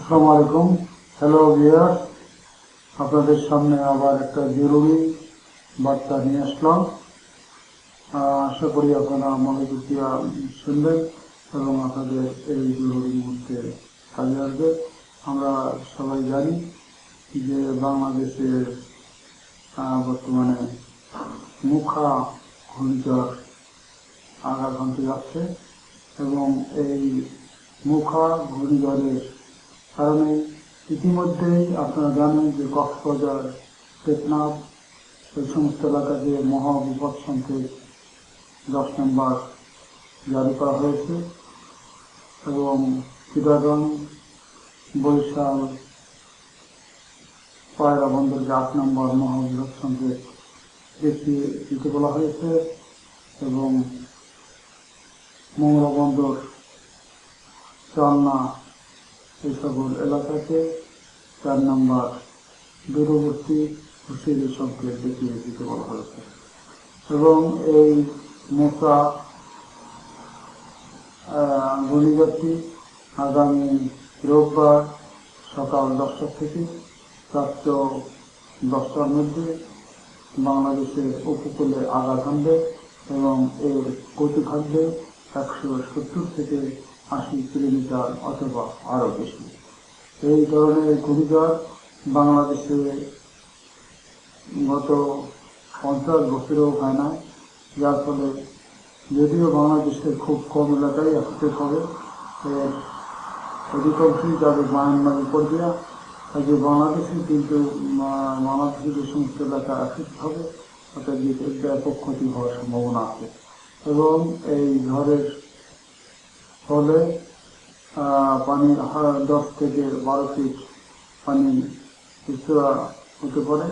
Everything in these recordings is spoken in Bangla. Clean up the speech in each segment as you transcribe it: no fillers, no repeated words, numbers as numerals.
আসসালামু আলাইকুম। হ্যালো ভিউয়ার্স, আপনাদের সামনে আবার একটা জরুরি বার্তা নিয়ে আসলাম। আশা করি আপনারা মনোযোগ দিয়ে শুনবেন এবং আপনাদের এই জরুরি মুহূর্তে কাজে আসবে। আমরা সবাই জানি যে বাংলাদেশের বর্তমানে মুখা ঘূর্ণিঝড় আঘাত হানতে যাচ্ছে এবং এই মুখা ঘূর্ণিঝড়ের কারণে ইতিমধ্যেই আপনারা জানেন যে কক্সবাজার, টেকনাফ এই সমস্ত এলাকাতে মহা বিপদ সংকেত 10 নম্বর জারি করা হয়েছে এবং চিটাগাং, বরিশাল, পায়রা বন্দরকে 8 নম্বর মহা বিপদ সংকেত দেখিয়ে দিতে বলা হয়েছে এবং মংলা বন্দর, চালনা এই সকল এলাকাতে 4 নম্বর দূরবর্তী হুঁশিয়ারি সংকেত দেখিয়ে দিতে বলা হয়েছে এবং এই মোসা ঘূর্ণিঝড়টি আগামী রোববার সকাল 10টা থেকে রাত্র 10টার মধ্যে বাংলাদেশের উপকূলে আঘাত হানবে এবং এর গতি থাকবে 170 থেকে 80 কিলোমিটার অথবা আরও বেশি। এই ধরনের ঘূর্ণিঝড় বাংলাদেশে গত 50 বছরেও হয় না, যার ফলে যদিও বাংলাদেশের খুব কম এলাকায় এফেক্টেড হবে, এর অধিকাংশই যাবে মায়ানমার উপর দিয়া, যে বাংলাদেশে কিন্তু বাংলাদেশের যে সমস্ত এলাকা এফেক্ট হবে অর্থাৎ ব্যাপক ক্ষতি হওয়ার সম্ভাবনা আছে এবং এই ঝড়ের ফলে পানি 10 থেকে 12 ফিট পানি উচ্চতা হতে পারে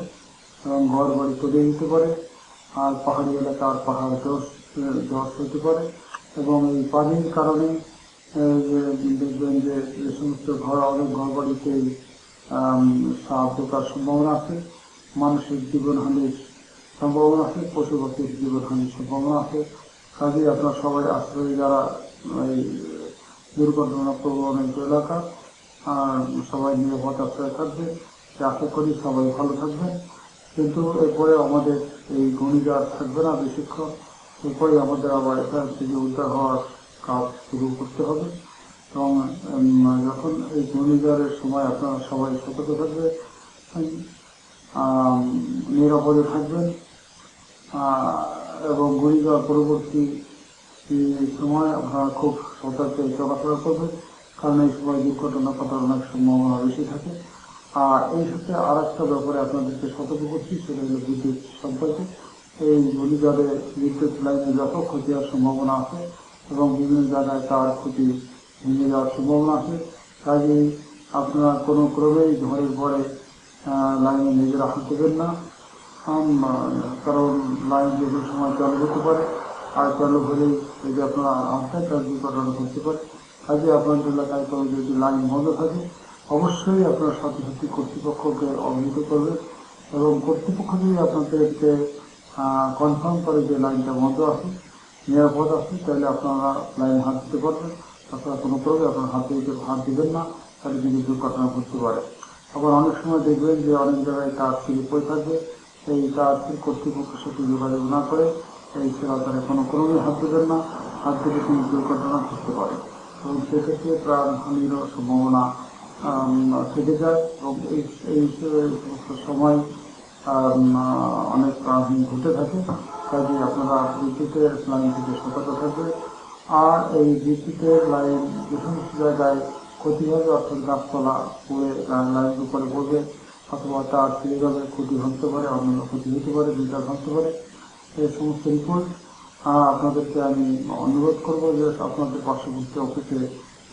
এবং ঘর বাড়ি তলিয়ে যেতে পারে, আর পাহাড়ি এলাকার পাহাড় ধস হতে পারে এবং এই পানির কারণে দেখবেন যে সমস্ত অনেক ঘর বাড়িতেই সাপ ঢোকার সম্ভাবনা আছে, মানুষের জীবনহানির সম্ভাবনা আছে, পশু পাখির জীবনহানির সম্ভাবনা আছে। কাজেই আপনারা সবাই আশ্রয় যারা এই দুর্ঘটনা প্রবণ এলাকা সবাই নিরাপদ আশ্রয় থাকবে। আশা করি সবাই ভালো থাকবেন। কিন্তু এরপরে আমাদের এই ঘূর্ণিঝড় থাকবে না বেশিক্ষণ, এরপরে আমাদের আবার এখান থেকে উদ্ধার হওয়ার কাজ শুরু করতে হবে এবং যখন এই ঘূর্ণিঝড়ের সময় আপনারা সবাই সতর্ক থাকবে, নিরাপদে থাকবেন এবং ঘূর্ণিঝড় পরবর্তী সময় আপনারা খুব সতর্কে চলাফেরা করবেন, কারণ এই সময় দুর্ঘটনা ঘটার অনেক সম্ভাবনা বেশি থাকে। আর এই সাথে আর একটা ব্যাপারে আপনাদেরকে সতর্ক করছি, সেটা হলো বিদ্যুৎ সম্পর্কে। এই ঘূর্ণিঝড়ে বিদ্যুৎ লাইনে ব্যাপক ক্ষতি হওয়ার সম্ভাবনা আছে এবং বিভিন্ন জায়গায় তার ক্ষতি ভেঙে যাওয়ার সম্ভাবনা আছে। কাজেই আপনারা কোনো ক্রমেই ঝড়ের পরে লাইনে নিজেরা হাত দেবেন না, কারণ লাইন যে কোনো সময় চালু হতে পারে, আর চালু হলেই যদি আপনারা আসেন তার দুর্ঘটনা ঘটতে পারে। কাজে আপনাদের এলাকায় কোনো যদি লাইন বন্ধ থাকে অবশ্যই আপনার সাথে সাথে কর্তৃপক্ষকে অবহিত করবেন এবং কর্তৃপক্ষ যদি আপনাদেরকে কনফার্ম করে যে লাইনটা বন্ধ আছে, নিরাপদ আছে, তাহলে আপনারা লাইন হাত দিতে পারবেন। আপনারা কোনো ক্রমে আপনার হাত দিবেন না, তাহলে কিন্তু দুর্ঘটনা ঘটতে পারে। আবার অনেক সময় দেখবেন যে অনেক জায়গায় তার ছিঁড়ে পড়ে থাকবে, এই তার কর্তৃপক্ষের সাথে যোগাযোগ না করে এই সেরাতারে কোনো ক্রমে হাত দেবেন না, হাত দিলে কিন্তু দুর্ঘটনা ঘটতে পারে এবং সেক্ষেত্রে প্রাণহানিরও সম্ভাবনা থেকে যায় এবং এই সময় অনেক প্রাণহানি ঘটে থাকে। কাজে আপনারা বিদ্যুতের লাইন থেকে সতর্ক থাকবে। আর এই বিদ্যুতের লাইন যে সমস্ত জায়গায় ক্ষতি হবে অর্থাৎ গাছপালা পুড়ে লাইন উপরে পড়বে অথবা তার ছিঁড়ে যাবে, ক্ষতি হতে পারে, অন্যান্য ক্ষতি হতে পারে, বিদ্যুৎ হতে পারে, এই সমস্ত রিপোর্ট আপনাদেরকে আমি অনুরোধ করবো যে আপনাদের পার্শ্ববর্তী অফিসে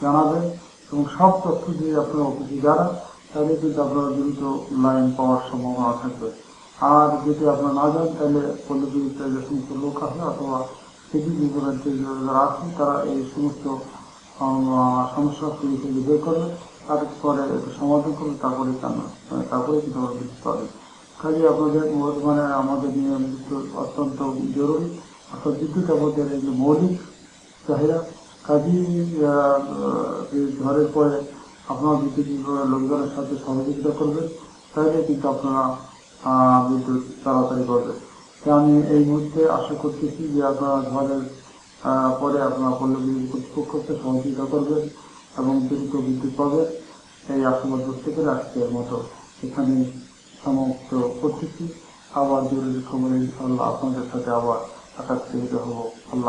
জানাবেন এবং সব তথ্য দিয়ে আপনার অফিসে জানান, তাহলে কিন্তু আপনারা দ্রুত লাইন পাওয়ার সম্ভাবনা থাকবে। আর যদি আপনারা না যান তাহলে পল্লীবিদ্যুতের যে সমস্ত লোক আছে অথবা সিটি বিভাগের যারা আছে তারা এই সমস্ত সমস্যা থেকে বের করবে, তারপরে সমাধান করবে, তারপরে কিন্তু আমরা বিদ্যুৎ পাবে। কাজে আপনাদের বর্তমানে আমাদের নিয়ে বিদ্যুৎ অত্যন্ত জরুরি, অর্থাৎ বিদ্যুৎ আমাদের এই মৌলিক চাহিদা। কাজেই ঝড়ের পরে আপনারা বিদ্যুৎ বিভাগের লোকজনের সাথে সহযোগিতা করবেন, তাইলে কিন্তু আপনারা বিদ্যুৎ তাড়াতাড়ি করবেন। তাই আমি এই মুহূর্তে আশা করতেছি যে আপনারা ঝড়ের পরে আপনারা পল্লী বিদ্যুৎ কর্তৃপক্ষকে সহযোগিতা করবেন এবং দ্রুত বিদ্যুৎ পাবেন। এই আশাবাদ ব্যক্ত করে আজকের মতো এখানে সমাপ্ত করতেছি। আবার জরুরি খবরে ইনশাআল্লাহ আপনাদের সাথে আবার একাত্রিত হব। আল্লাহ।